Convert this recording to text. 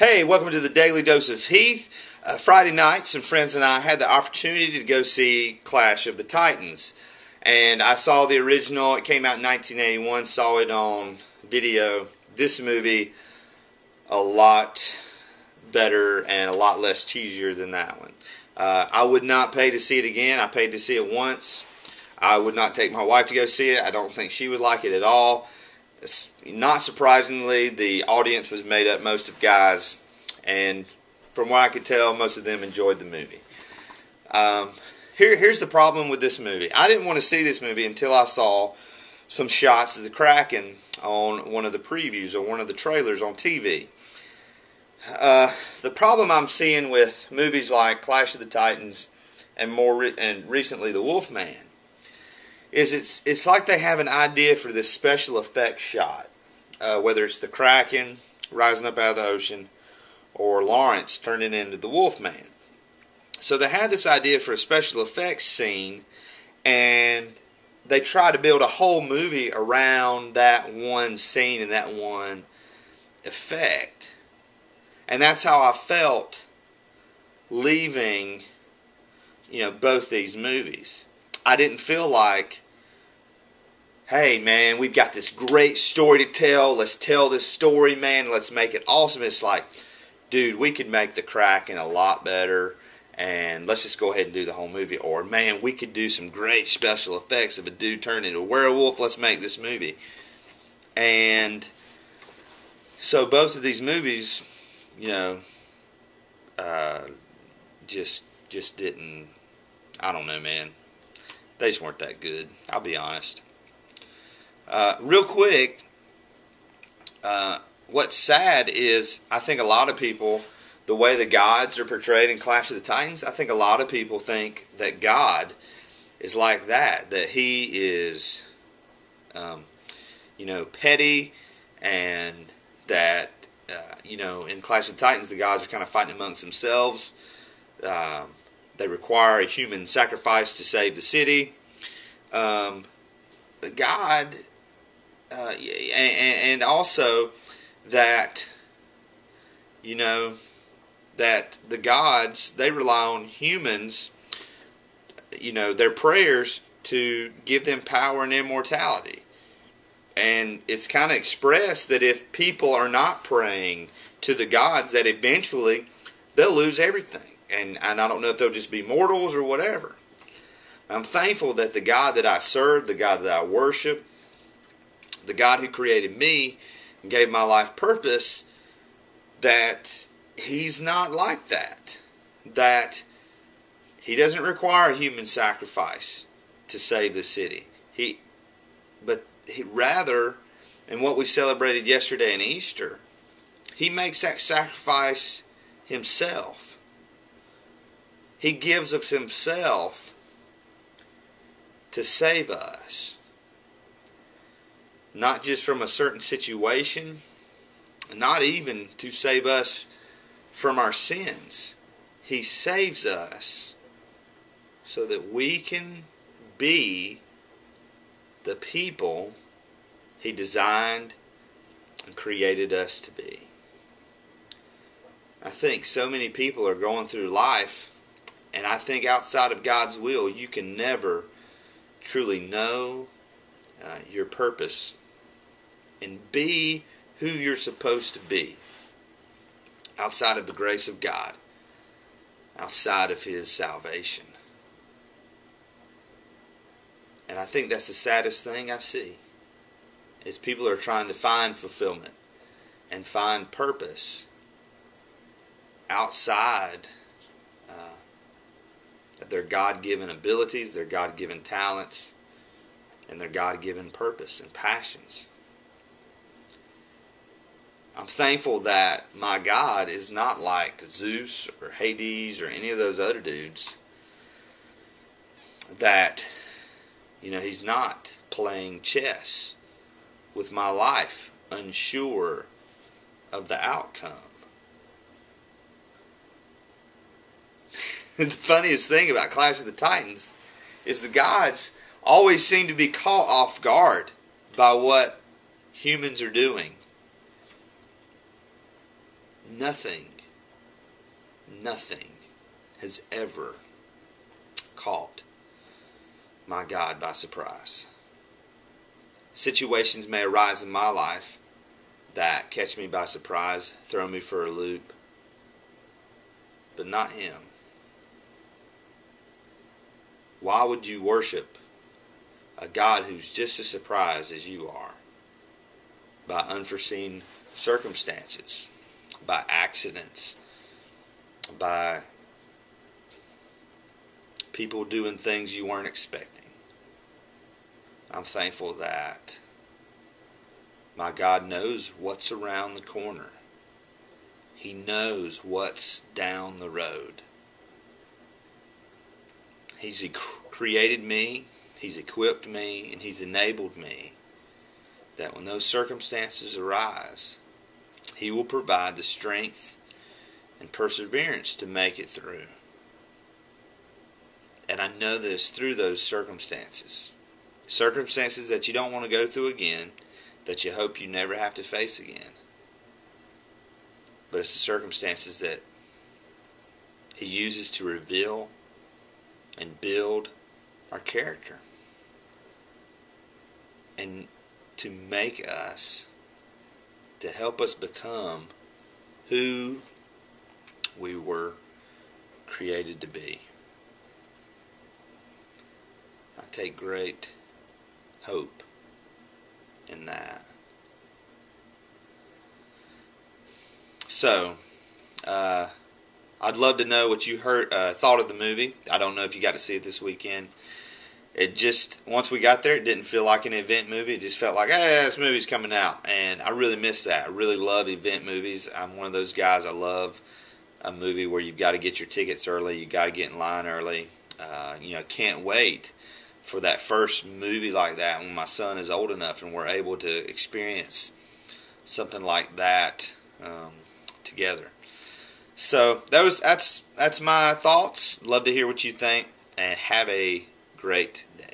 Hey, welcome to the Daily Dose of Heath. Friday night, some friends and I had the opportunity to go see Clash of the Titans. And I saw the original. It came out in 1981. Saw it on video. This movie, a lot better and a lot less cheesier than that one. I would not pay to see it again. I paid to see it once. I would not take my wife to go see it. I don't think she would like it at all. Not surprisingly, the audience was made up most of guys, and from what I could tell, most of them enjoyed the movie. Here's the problem with this movie. I didn't want to see this movie until I saw some shots of the Kraken on one of the previews or one of the trailers on TV. The problem I'm seeing with movies like Clash of the Titans and recently The Wolfman is it's like they have an idea for this special effects shot, whether it's the Kraken rising up out of the ocean or Lawrence turning into the Wolfman. So they had this idea for a special effects scene, and they try to build a whole movie around that one scene and that one effect. And that's how I felt leaving, both these movies. I didn't feel like, hey man, we've got this great story to tell. Let's tell this story, man. Let's make it awesome. It's like, dude, we could make the Kraken a lot better, and let's just go ahead and do the whole movie. Or, man, we could do some great special effects of a dude turning into a werewolf. Let's make this movie. And so both of these movies, just didn't, I don't know, man. They just weren't that good. I'll be honest. Real quick, what's sad is I think a lot of people, the way the gods are portrayed in Clash of the Titans, I think a lot of people think that God is like that he is, petty, and that, in Clash of the Titans, the gods are kind of fighting amongst themselves. They require a human sacrifice to save the city. But God, and also that, that the gods, they rely on humans, their prayers to give them power and immortality. And it's kind of expressed that if people are not praying to the gods, that eventually they'll lose everything. And I don't know if they'll just be mortals or whatever. I'm thankful that the God that I serve, the God that I worship, the God who created me and gave my life purpose, that He's not like that. That He doesn't require a human sacrifice to save the city. But rather, in what we celebrated yesterday in Easter, He makes that sacrifice Himself. He gives of Himself to save us. Not just from a certain situation, not even to save us from our sins. He saves us so that we can be the people He designed and created us to be. I think so many people are going through life, and I think outside of God's will, you can never truly know your purpose and be who you're supposed to be outside of the grace of God, outside of His salvation. And I think that's the saddest thing I see, is people are trying to find fulfillment and find purpose outside their God-given abilities, their God-given talents, and their God-given purpose and passions. I'm thankful that my God is not like Zeus or Hades or any of those other dudes. That, He's not playing chess with my life, unsure of the outcome. The funniest thing about Clash of the Titans is the gods always seem to be caught off guard by what humans are doing. nothing has ever caught my God by surprise. Situations may arise in my life that catch me by surprise, throw me for a loop, but not Him. Why would you worship a God who's just as surprised as you are by unforeseen circumstances, by accidents, by people doing things you weren't expecting? I'm thankful that my God knows what's around the corner. He knows what's down the road. He's created me, He's equipped me, and He's enabled me that when those circumstances arise, He will provide the strength and perseverance to make it through. And I know this through those circumstances. Circumstances that you don't want to go through again, that you hope you never have to face again. But it's the circumstances that He uses to reveal and build our character. And to make us, to help us become who we were created to be. I take great hope in that. So, I'd love to know what you thought of the movie. I don't know if you got to see it this weekend. It just, once we got there, it didn't feel like an event movie. It just felt like, hey, this movie's coming out. And I really miss that. I really love event movies. I'm one of those guys. I love a movie where you've got to get your tickets early. You've got to get in line early. Can't wait for that first movie like that when my son is old enough and we're able to experience something like that together. So that's my thoughts. Love to hear what you think, and have a great day.